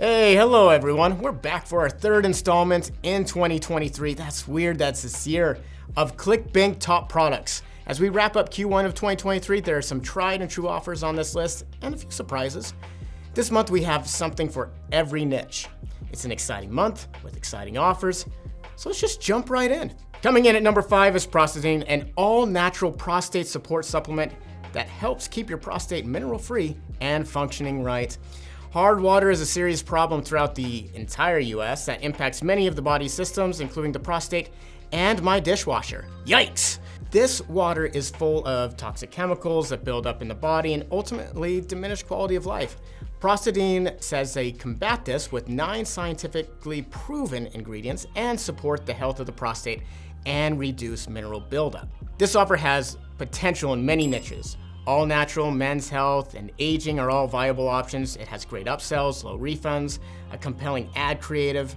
Hey, hello everyone. We're back for our third installment in 2023. That's weird, that's this year of ClickBank Top Products. As we wrap up Q1 of 2023, there are some tried and true offers on this list and a few surprises. This month we have something for every niche. It's an exciting month with exciting offers, so let's just jump right in. Coming in at number 5 is Prostatine, an all-natural prostate support supplement that helps keep your prostate mineral-free and functioning right. Hard water is a serious problem throughout the entire US that impacts many of the body's systems, including the prostate and my dishwasher. Yikes! This water is full of toxic chemicals that build up in the body and ultimately diminish quality of life. Prostatine says they combat this with 9 scientifically proven ingredients and support the health of the prostate and reduce mineral buildup. This offer has potential in many niches. All natural, men's health, and aging are all viable options. It has great upsells, low refunds, a compelling ad creative,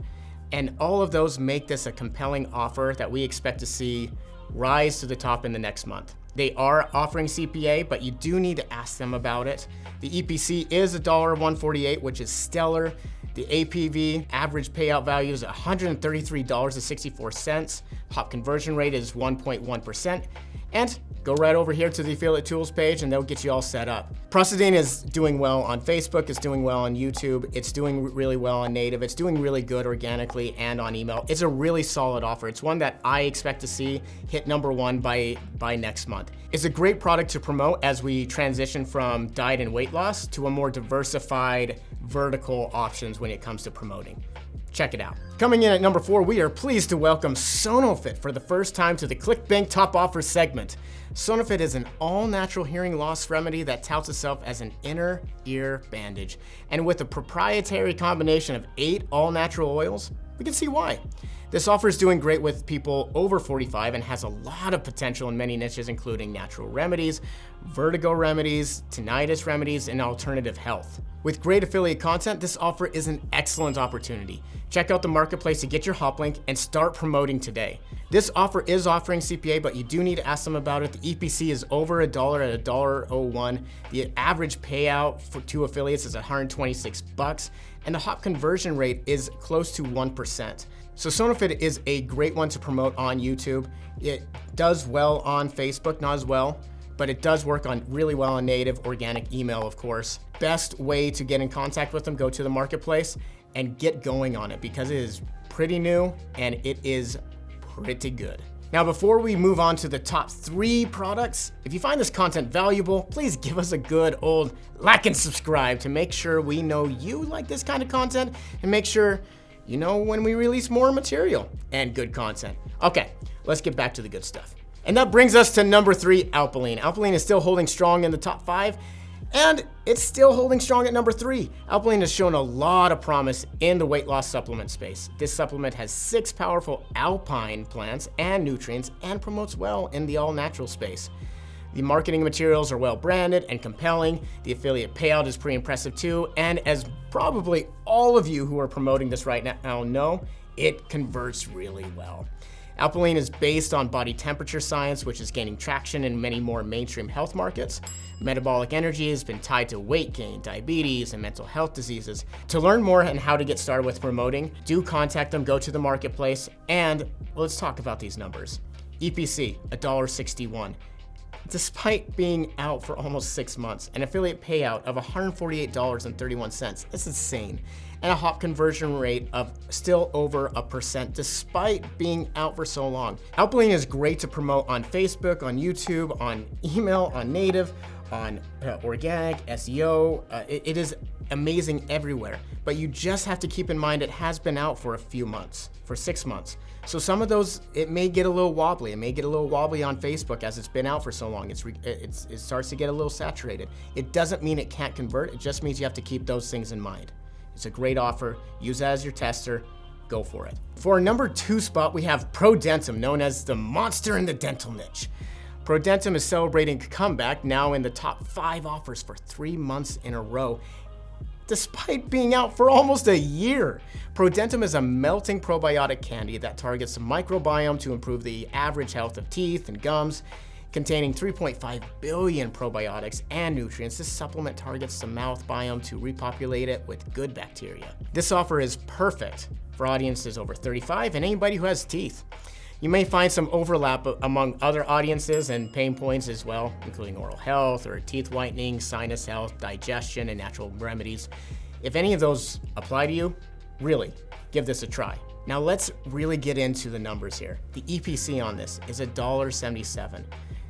and all of those make this a compelling offer that we expect to see rise to the top in the next month. They are offering CPA, but you do need to ask them about it. The EPC is $148, which is stellar. The APV, average payout value, is $133.64. Hop conversion rate is 1.1%. And go right over here to the affiliate tools page and they'll get you all set up. Prostatine is doing well on Facebook, it's doing well on YouTube, it's doing really well on native, it's doing really good organically and on email. It's a really solid offer. It's one that I expect to see hit number 1 by next month. It's a great product to promote as we transition from diet and weight loss to a more diversified vertical options when it comes to promoting. Check it out. Coming in at number 4, we are pleased to welcome Sonofit for the first time to the ClickBank Top Offers segment. Sonofit is an all-natural hearing loss remedy that touts itself as an inner ear bandage. And with a proprietary combination of 8 all-natural oils, we can see why. This offer is doing great with people over 45 and has a lot of potential in many niches, including natural remedies, vertigo remedies, tinnitus remedies, and alternative health. With great affiliate content, this offer is an excellent opportunity. Check out the marketplace to get your hop link and start promoting today. This offer is offering CPA, but you do need to ask them about it. The EPC is over $1 at $1.01. The average payout for 2 affiliates is $126, and the hop conversion rate is close to 1%. So Sonofit is a great one to promote on YouTube. It does well on Facebook, not as well, but it does work on really well on native, organic email, of course. Best way to get in contact with them, go to the marketplace and get going on it because it is pretty new and it is pretty good. Now, before we move on to the top 3 products, if you find this content valuable, please give us a good old like and subscribe to make sure we know you like this kind of content and make sure you know when we release more material and good content. Okay, let's get back to the good stuff. And that brings us to number 3, Alpilean. Alpilean is still holding strong in the top 5, and it's still holding strong at number 3. Alpilean has shown a lot of promise in the weight loss supplement space. This supplement has 6 powerful alpine plants and nutrients and promotes well in the all-natural space. The marketing materials are well branded and compelling. The affiliate payout is pretty impressive too. And as probably all of you who are promoting this right now know, it converts really well. Alpilean is based on body temperature science, which is gaining traction in many more mainstream health markets. Metabolic energy has been tied to weight gain, diabetes, and mental health diseases. To learn more and how to get started with promoting, do contact them, go to the marketplace, and let's talk about these numbers. EPC, $1.61. Despite being out for almost 6 months, an affiliate payout of $148.31. That's insane. And a hop conversion rate of still over 1% despite being out for so long. Alpilean is great to promote on Facebook, on YouTube, on email, on native, on organic, SEO. It is amazing everywhere, but you just have to keep in mind it has been out for a few months, for 6 months. So some of those, it may get a little wobbly. It may get a little wobbly on Facebook as it's been out for so long. It starts to get a little saturated. It doesn't mean it can't convert. It just means you have to keep those things in mind. It's a great offer. Use it as your tester. Go for it. For our number 2 spot, we have ProDentim, known as the monster in the dental niche. ProDentim is celebrating a comeback, now in the top 5 offers for 3 months in a row, despite being out for almost a year. ProDentim is a melting probiotic candy that targets the microbiome to improve the average health of teeth and gums. Containing 3.5 billion probiotics and nutrients, this supplement targets the mouth biome to repopulate it with good bacteria. This offer is perfect for audiences over 35 and anybody who has teeth. You may find some overlap among other audiences and pain points as well, including oral health or teeth whitening, sinus health, digestion, and natural remedies. If any of those apply to you, really, give this a try. Now let's really get into the numbers here. The EPC on this is $1.77.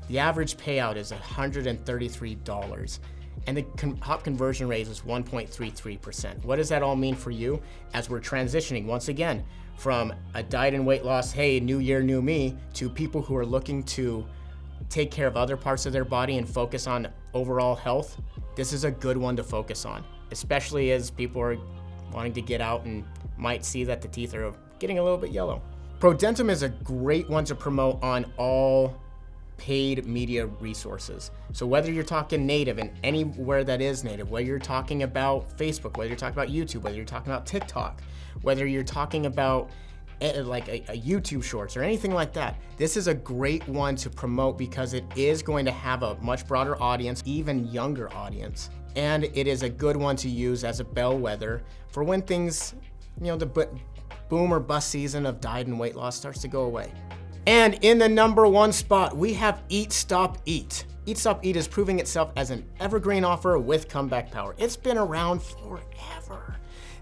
The average payout is $133, and the top conversion rate is 1.33%. What does that all mean for you as we're transitioning once again from a diet and weight loss, hey, new year, new me, to people who are looking to take care of other parts of their body and focus on overall health? This is a good one to focus on, especially as people are wanting to get out and might see that the teeth are getting a little bit yellow. Prodentum is a great one to promote on all paid media resources. So whether you're talking native and anywhere that is native, whether you're talking about Facebook, whether you're talking about YouTube, whether you're talking about TikTok, whether you're talking about like a YouTube Shorts or anything like that, this is a great one to promote because it is going to have a much broader audience, even younger audience. And it is a good one to use as a bellwether for when things, the boom or bust season of diet and weight loss starts to go away. And in the number one spot, we have Eat Stop Eat. Eat Stop Eat is proving itself as an evergreen offer with comeback power. It's been around forever.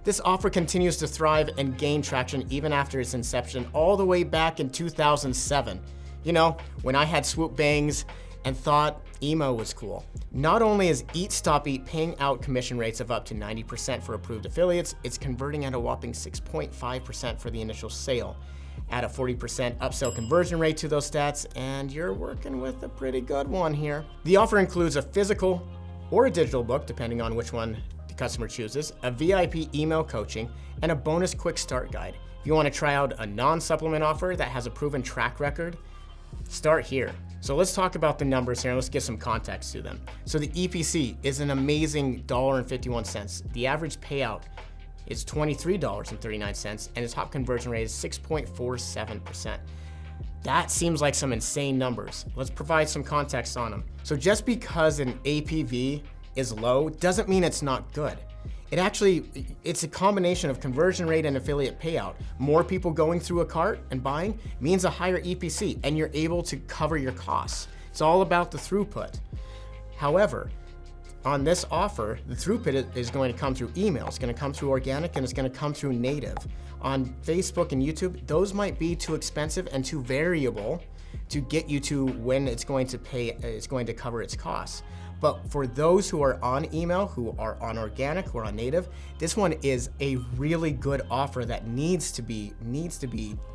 This offer continues to thrive and gain traction even after its inception all the way back in 2007. When I had swoop bangs and thought emo was cool. Not only is Eat Stop Eat paying out commission rates of up to 90% for approved affiliates, it's converting at a whopping 6.5% for the initial sale. Add a 40% upsell conversion rate to those stats, and you're working with a pretty good one here. The offer includes a physical or a digital book, depending on which one the customer chooses, a VIP email coaching, and a bonus quick start guide. If you want to try out a non-supplement offer that has a proven track record, start here. So let's talk about the numbers here and let's get some context to them. So the EPC is an amazing $1.51. The average payout is $23.39, and the top conversion rate is 6.47%. That seems like some insane numbers. Let's provide some context on them. So just because an APV is low doesn't mean it's not good. It's a combination of conversion rate and affiliate payout. More people going through a cart and buying means a higher EPC, and you're able to cover your costs. It's all about the throughput. However, on this offer, the throughput is going to come through email, it's going to come through organic, and it's going to come through native. On Facebook and YouTube, those might be too expensive and too variable to get you to when it's going to cover its costs. But for those who are on email, who are on organic, who are on native, this one is a really good offer that needs to be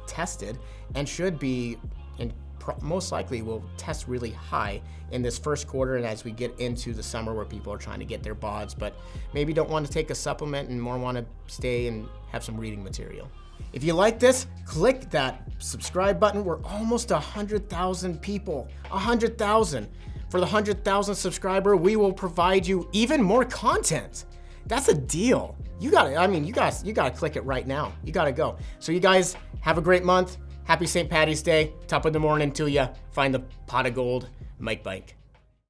tested and should be, and most likely will test really high in this first quarter and as we get into the summer where people are trying to get their BODs, but maybe don't want to take a supplement and more want to stay and have some reading material. If you like this, click that subscribe button. We're almost 100,000 people, 100,000. For the 100,000 subscriber, we will provide you even more content. That's a deal. You gotta click it right now. You gotta go. So you guys have a great month. Happy St. Patty's Day. Top of the morning to you. Find the pot of gold. Mike Bank.